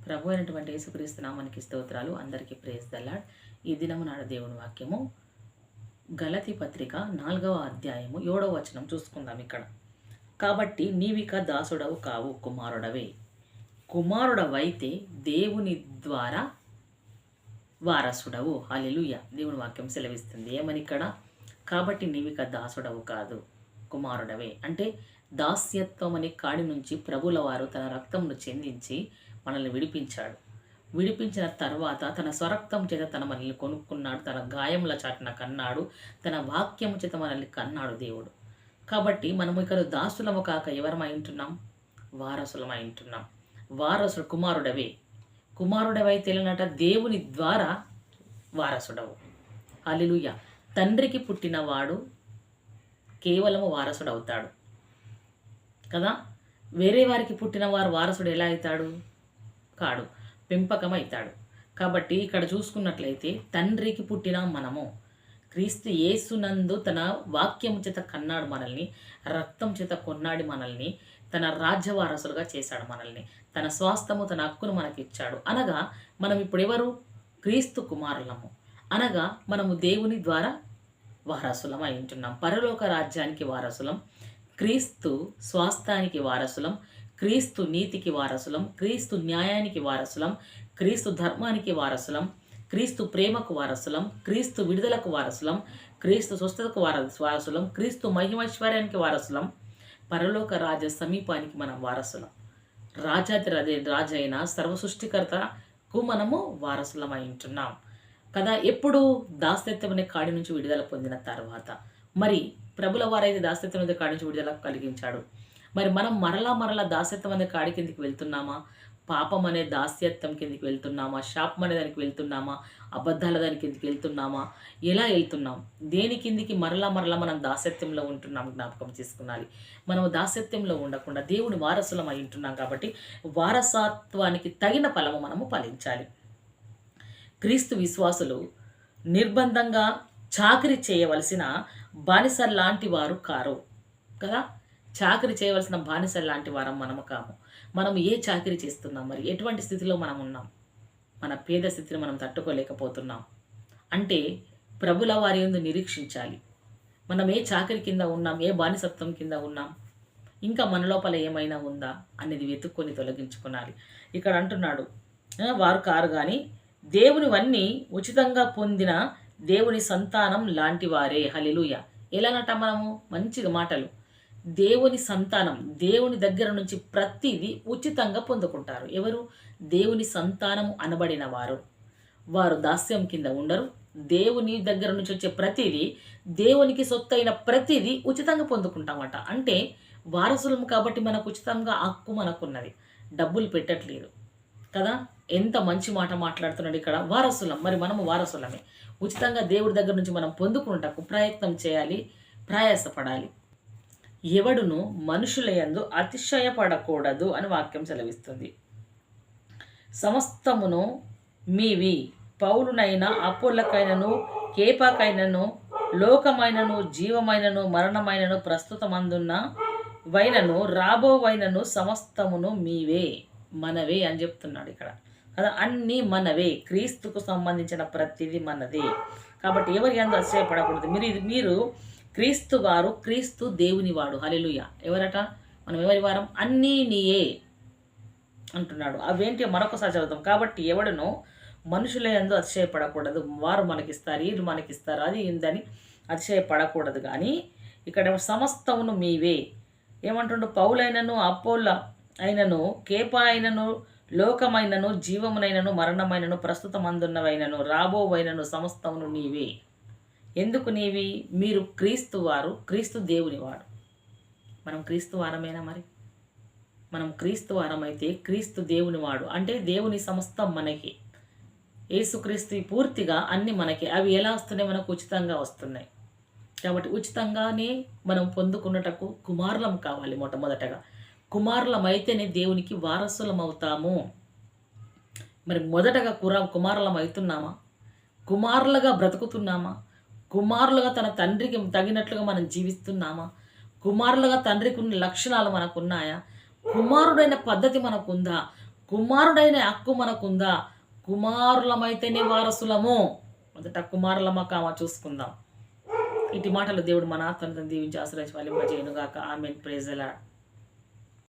ప్రభు అయినటువంటి యేసుక్రీస్తు నామానికి స్తోత్రాలు. అందరికీ ప్రేజ్ ద లార్డ్. ఈ దినము నాడు దేవుని వాక్యము గలతీ పత్రిక 4వ అధ్యాయము 7వ వచనం చూసుకుందాం. ఇక్కడ కాబట్టి నీవిక దాసుడవు కావు, కుమారుడవే. కుమారుడవైతే దేవుని ద్వారా వారసుడవు. హల్లెలూయా. దేవుని వాక్యం సెలవిస్తుంది ఏమని ఇక్కడ, కాబట్టి నీవిక దాసుడవు కాదు, కుమారుడవే. అంటే దాస్యత్వం అనే కాడి నుంచి ప్రభుల వారు తన రక్తంను చెందించి మనల్ని విడిపించాడు. విడిపించిన తర్వాత తన స్వరక్తం చేత తన మనల్ని కొనుక్కున్నాడు. తన గాయముల చాటున కన్నాడు. తన వాక్యము చేత మనల్ని కన్నాడు దేవుడు. కాబట్టి మనము ఇక్కడ దాసులము కాక ఎవరమై ఉంటున్నాం? వారసులమై ఉంటున్నాం. వారసుడు కుమారుడవే. కుమారుడవై తెలియనట దేవుని ద్వారా వారసుడవు. హల్లెలూయా. తండ్రికి పుట్టినవాడు కేవలము వారసుడు అవుతాడు కదా. వేరే వారికి పుట్టిన వారు వారసుడు ఎలా అవుతాడు? కాడు, పెంపకం అవుతాడు. కాబట్టి ఇక్కడ చూసుకున్నట్లయితే తండ్రికి పుట్టిన మనము క్రీస్తు యేసునందు తన వాక్యము చేత కన్నాడు మనల్ని, రక్తం చేత కొన్నాడు మనల్ని, తన రాజ్య వారసులుగా చేశాడు మనల్ని, తన స్వాస్థము తన హక్కును మనకిచ్చాడు. అనగా మనం ఇప్పుడు ఎవరు? క్రీస్తు కుమారులము. అనగా మనము దేవుని ద్వారా వారసులం అయి ఉంటున్నాం. పరలోక రాజ్యానికి వారసులం, క్రీస్తు స్వాస్థానికి వారసులం, క్రీస్తు నీతికి వారసులం, క్రీస్తు న్యాయానికి వారసులం, క్రీస్తు ధర్మానికి వారసులం, క్రీస్తు ప్రేమకు వారసులం, క్రీస్తు విడుదలకు వారసులం, క్రీస్తు స్వస్థతకు వారసులం, క్రీస్తు మహిమైశ్వర్యానికి వారసులం, పరలోక రాజ్య సమీపానికి మనం వారసులం. రాజాది రాజైన సర్వసృష్టికర్తకు మనము వారసులమై ఉంటున్నాం కదా. ఎప్పుడు? దాస్యత్వం అనే కాడి నుంచి విడుదల పొందిన తర్వాత. మరి ప్రభుల వారైతే దాస్యత్వం అనే కాడి నుంచి విడుదల కలిగించాడు. మరి మనం మరలా దాస్యత్వం అనే కాడి కిందికి వెళ్తున్నామా? పాపం అనే దాస్యత్వం కిందికి వెళ్తున్నామా? శాపం అనే దానికి వెళ్తున్నామా? అబద్ధాల దాని కిందికి వెళ్తున్నామా? ఎలా వెళ్తున్నాం? దేని కిందికి మరలా మనం దాస్యత్వంలో ఉంటున్నాం? జ్ఞాపకం చేసుకున్నాలి. మనము దాస్యత్వంలో ఉండకుండా దేవుని వారసులం అయి ఉంటున్నాం. కాబట్టి వారసత్వానికి తగిన ఫలము మనము ఫలించాలి. క్రీస్తు విశ్వాసులు నిర్బంధంగా చాకరీ చేయవలసిన బానిస లాంటి వారు కారు కదా. చాకరీ చేయవలసిన బానిస లాంటి వారం మనము కాము. మనం ఏ చాకరీ చేస్తున్నాం? మరి ఎటువంటి స్థితిలో మనం ఉన్నాం? మన పేద స్థితిని మనం తట్టుకోలేకపోతున్నాం అంటే ప్రభుల వారి యందు నిరీక్షించాలి. మనం ఏ చాకరీ కింద ఉన్నాం? ఏ బానిసత్వం కింద ఉన్నాం? ఇంకా మన లోపల ఏమైనా ఉందా అనేది వెతుక్కొని తొలగించుకోవాలి. ఇక్కడ అంటున్నాడు, వారు కారు కానీ దేవునివన్నీ ఉచితంగా పొందిన దేవుని సంతానం లాంటి వారే. హల్లెలూయా. ఎలానట మనము? మంచిగా మాటలు. దేవుని సంతానం, దేవుని దగ్గర నుంచి ప్రతిదీ ఉచితంగా పొందుకుంటారు. ఎవరు? దేవుని సంతానము అనబడిన వారు. వారు దాస్యం కింద ఉండరు. దేవుని దగ్గర నుంచి వచ్చే ప్రతిదీ, దేవునికి సొత్తైన ప్రతిదీ ఉచితంగా పొందుకుంటామట. అంటే వారసులం కాబట్టి మనకు ఉచితంగా హక్కు మనకున్నది. డబ్బులు పెట్టట్లేదు కదా. ఎంత మంచి మాట మాట్లాడుతున్నాడు ఇక్కడ. వారసులం. మరి మనము వారసులమే. ఉచితంగా దేవుడి దగ్గర నుంచి మనం పొందుకుంటకు ప్రయత్నం చేయాలి, ప్రయాసపడాలి. ఎవడును మనుషుల యందు అతిశయపడకూడదు అని వాక్యం సెలవిస్తుంది. సమస్తమును మీవి, పౌలునైనా అపోల్లకైనను కేపాకైనను లోకమైనను జీవమైనను మరణమైనను ప్రస్తుతమందున్న వైనను రాబో వైనను సమస్తమును మీవే, మనవే అని చెప్తున్నాడు ఇక్కడ కదా. అన్నీ మనవే. క్రీస్తుకు సంబంధించిన ప్రతిదీ మనదే. కాబట్టి ఎవరి యందు అతిశయపడకూడదు. మీరు క్రీస్తు వారు, క్రీస్తు దేవుని వాడు. హల్లెలూయా. ఎవరట? మనం ఎవరి వారం? అన్నీ నీయే అంటున్నాడు. అవేంటి మరొకసారి చదువుతాం. కాబట్టి ఎవడును మనుషుల యందు అతిశయపడకూడదు. వారు మనకిస్తారు, వీళ్ళు మనకిస్తారు, అది ఇందని అతిశయపడకూడదు. కానీ ఇక్కడ సమస్తమును మీవే ఏమంటుండు? పౌలైనను అపోల్ల అయినను కేపా అయినను లోకమైనను జీవమునైనను మరణమైనను ప్రస్తుతమందున్నవైనను రాబోవైనను సమస్తమును నీవే. ఎందుకు నీవి? మీరు క్రీస్తు వారు, క్రీస్తు దేవుని వాడు. మనం క్రీస్తు వారమేనా? మరి మనం క్రీస్తు వారమైతే క్రీస్తు దేవుని వాడు అంటే దేవుని సమస్తం మనకి. యేసుక్రీస్తు పూర్తిగా అన్ని మనకి. అవి ఎలా వస్తున్నాయి? మనకు ఉచితంగా వస్తున్నాయి. కాబట్టి ఉచితంగానే మనం పొందుకున్నటకు కుమారులం కావాలి. మొట్టమొదటగా కుమారులమైతేనే దేవునికి వారసులం అవుతాము. మరి మొదటగా కుమారులం అవుతున్నామా? కుమారులుగా బ్రతుకుతున్నామా? కుమారులుగా తన తండ్రికి తగినట్లుగా మనం జీవిస్తున్నామా? కుమారులుగా తండ్రికి ఉన్న లక్షణాలు మనకున్నాయా? కుమారుడైన పద్ధతి మనకుందా? కుమారుడైన హక్కు మనకుందా? కుమారులమైతేనే వారసులము. మొదట కుమారులమా కామా చూసుకుందాం. ఇటు మాటలు దేవుడు మన ఆత్మను దీవించి ఆశ్రయించి ఫలింపజేయునుగాక. ఆమేన్. Praise the lord.